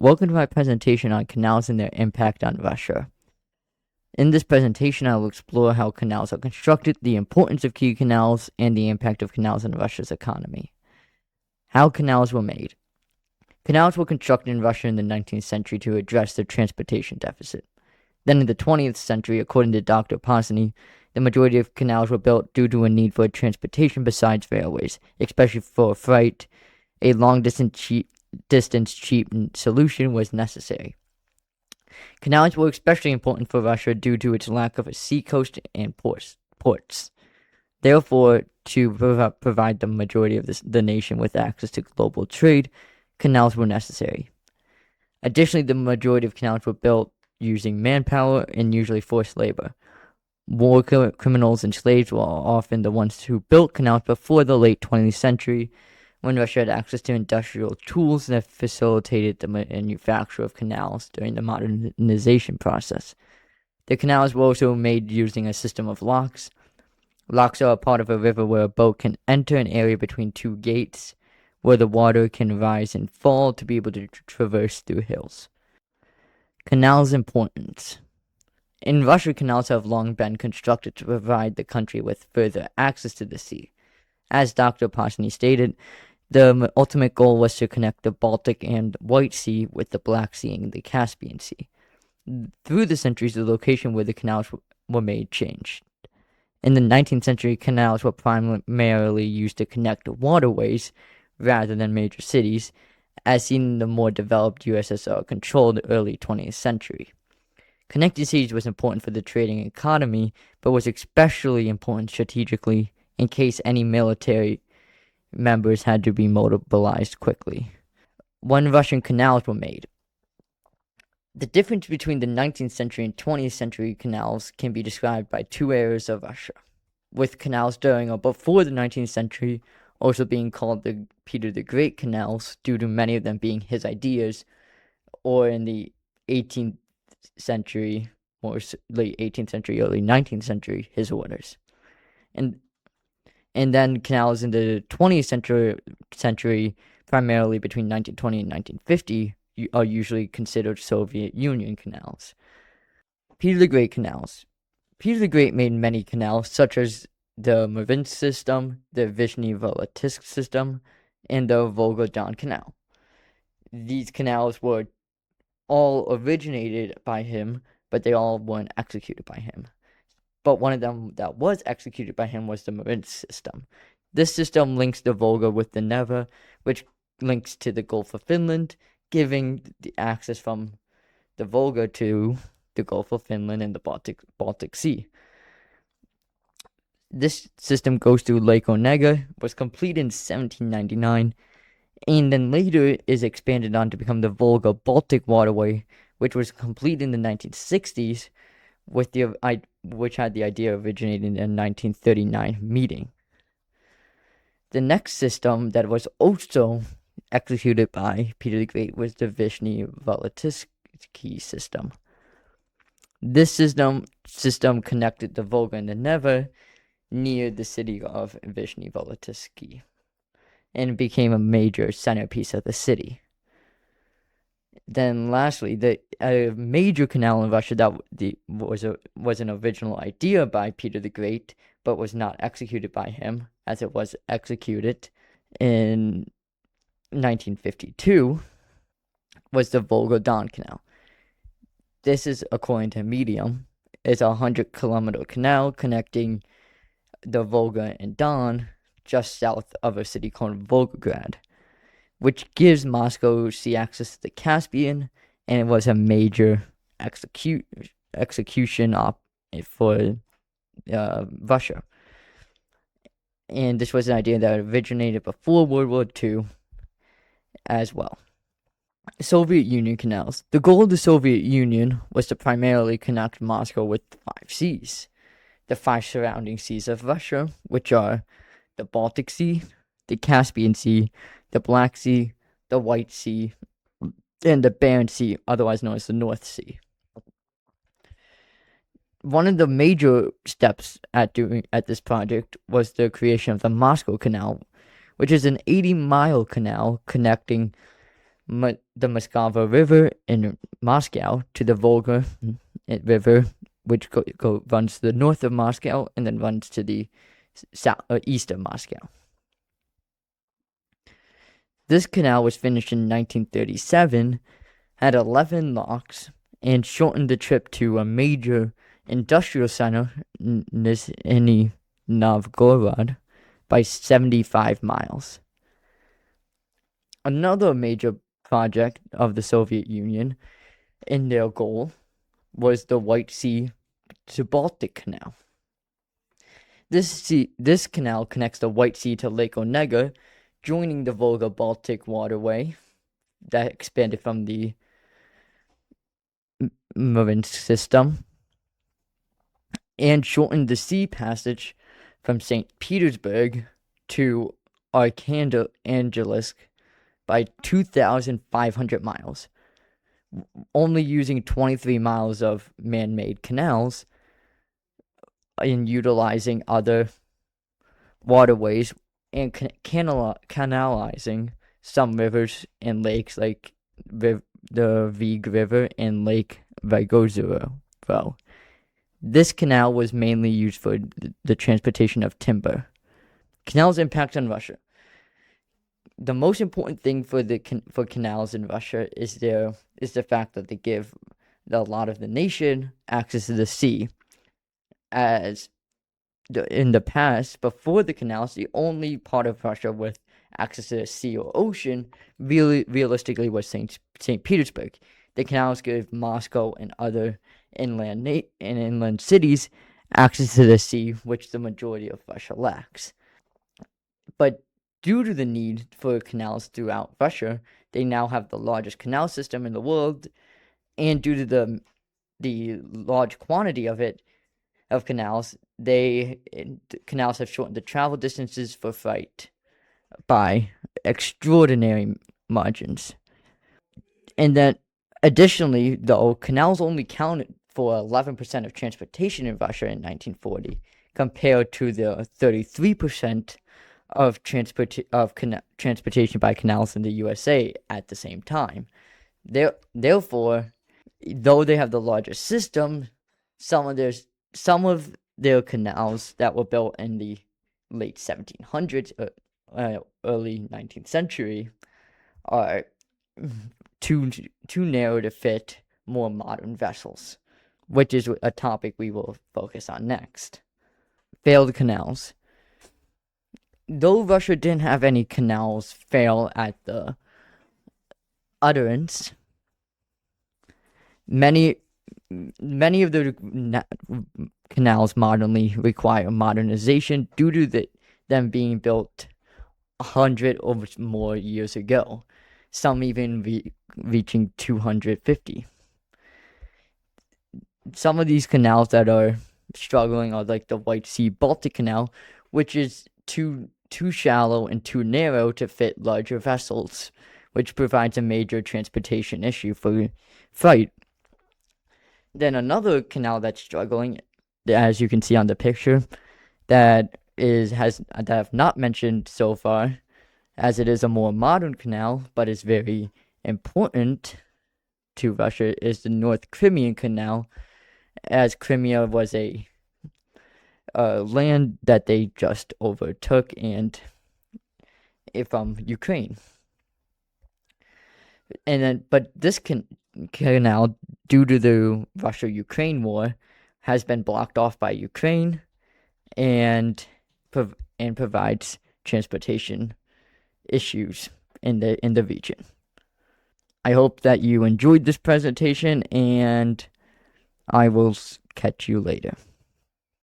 Welcome to my presentation on canals and their impact on Russia. In this presentation, I will explore how canals are constructed, the importance of key canals, and the impact of canals on Russia's economy. How canals were made. Canals were constructed in Russia in the 19th century to address the transportation deficit. Then in the 20th century, according to Dr. Posny, the majority of canals were built due to a need for transportation besides railways, especially for freight. A long-distance cheap solution was necessary. Canals were especially important for Russia due to its lack of a seacoast and ports. Therefore, to provide the majority of the nation with access to global trade, canals were necessary. Additionally, the majority of canals were built using manpower and usually forced labor. War criminals and slaves were often the ones who built canals before the late 20th century, when Russia had access to industrial tools that facilitated the manufacture of canals during the modernization process. The canals were also made using a system of locks. Locks are a part of a river where a boat can enter an area between two gates, where the water can rise and fall to be able to traverse through hills. Canals' importance. In Russia, canals have long been constructed to provide the country with further access to the sea. As Dr. Posny stated, the ultimate goal was to connect the Baltic and White Sea with the Black Sea and the Caspian Sea. Through the centuries, the location where the canals were made changed. In the 19th century, canals were primarily used to connect waterways rather than major cities, as seen in the more developed USSR-controlled early 20th century. Connecting cities was important for the trading economy, but was especially important strategically in case any military members had to be mobilized quickly. When Russian canals were made. The difference between the 19th century and 20th century canals can be described by two eras of Russia, with canals during or before the 19th century also being called the Peter the Great canals due to many of them being his ideas, or in the 18th century, or late 18th century, early 19th century, his orders. And then canals in the 20th century, primarily between 1920 and 1950, are usually considered Soviet Union canals. Peter the Great canals. Peter the Great made many canals, such as the Mervin system, the Vishny-Volytsk system, and the Volga-Don Canal. These canals were all originated by him, but they all weren't executed by him. But one of them that was executed by him was the Mervin system. This system links the Volga with the Neva, which links to the Gulf of Finland, giving the access from the Volga to the Gulf of Finland and the Baltic Sea. This system goes through Lake Onega, was completed in 1799, and then later is expanded on to become the Volga-Baltic waterway, which was completed in the 1960s, which had the idea originating in a 1939 meeting. The next system that was also executed by Peter the Great was the Vishny-Volytsk system. This system connected the Volga and the Neva near the city of Vishny-Volytsk and became a major centerpiece of the city. Then lastly, a major canal in Russia that was an original idea by Peter the Great, but was not executed by him, as it was executed in 1952, was the Volga-Don Canal. This is, according to Medium, is a 100-kilometer canal connecting the Volga and Don just south of a city called Volgograd, which gives Moscow sea access to the Caspian, and it was a major execution for Russia. And this was an idea that originated before World War II as well. Soviet Union canals. The goal of the Soviet Union was to primarily connect Moscow with the 5 seas, the 5 surrounding seas of Russia, which are the Baltic Sea, the Caspian Sea, the Black Sea, the White Sea, and the Barents Sea, otherwise known as the North Sea. One of the major steps at this project was the creation of the Moscow Canal, which is an 80-mile canal connecting the Moskva River in Moscow to the Volga River, which runs to the north of Moscow and then runs to the east of Moscow. This canal was finished in 1937, had 11 locks, and shortened the trip to a major industrial center, Nizhny Novgorod, by 75 miles. Another major project of the Soviet Union in their goal was the White Sea to Baltic Canal. This canal connects the White Sea to Lake Onega, joining the Volga-Baltic waterway that expanded from the Murmansk system, and shortened the sea passage from St. Petersburg to Arkhangelsk by 2,500 miles, only using 23 miles of man-made canals and utilizing other waterways and canalizing some rivers and lakes like the Vig River and Lake Vigozero. This canal was mainly used for the transportation of timber. Canals' impact on Russia. The most important thing for canals in Russia is the fact that they give a lot of the nation access to the sea. As in the past, before the canals, the only part of Russia with access to the sea or ocean realistically was St. Petersburg. The canals give Moscow and other inland cities access to the sea, which the majority of Russia lacks. But due to the need for canals throughout Russia, they now have the largest canal system in the world, and due to the large quantity of canals, canals have shortened the travel distances for freight by extraordinary margins. And then, additionally, though, canals only counted for 11% of transportation in Russia in 1940, compared to the 33% of transportation by canals in the USA at the same time. Therefore, though they have the largest system, some of their canals that were built in the late 1700s, early 19th century, are too narrow to fit more modern vessels, which is a topic we will focus on next. Failed canals. Though Russia didn't have any canals fail at the utterance, many of the canals modernly require modernization due to them being built 100 or more years ago, some even reaching 250. Some of these canals that are struggling are like the White Sea-Baltic Canal, which is too shallow and too narrow to fit larger vessels, which provides a major transportation issue for freight. Then another canal that's struggling, as you can see on the picture, that I've not mentioned so far, as it is a more modern canal, but is very important to Russia, is the North Crimean Canal, as Crimea was a land that they just overtook from Ukraine. But this canal, due to the Russia-Ukraine war, has been blocked off by Ukraine and provides transportation issues in the region. I hope that you enjoyed this presentation, and I will catch you later.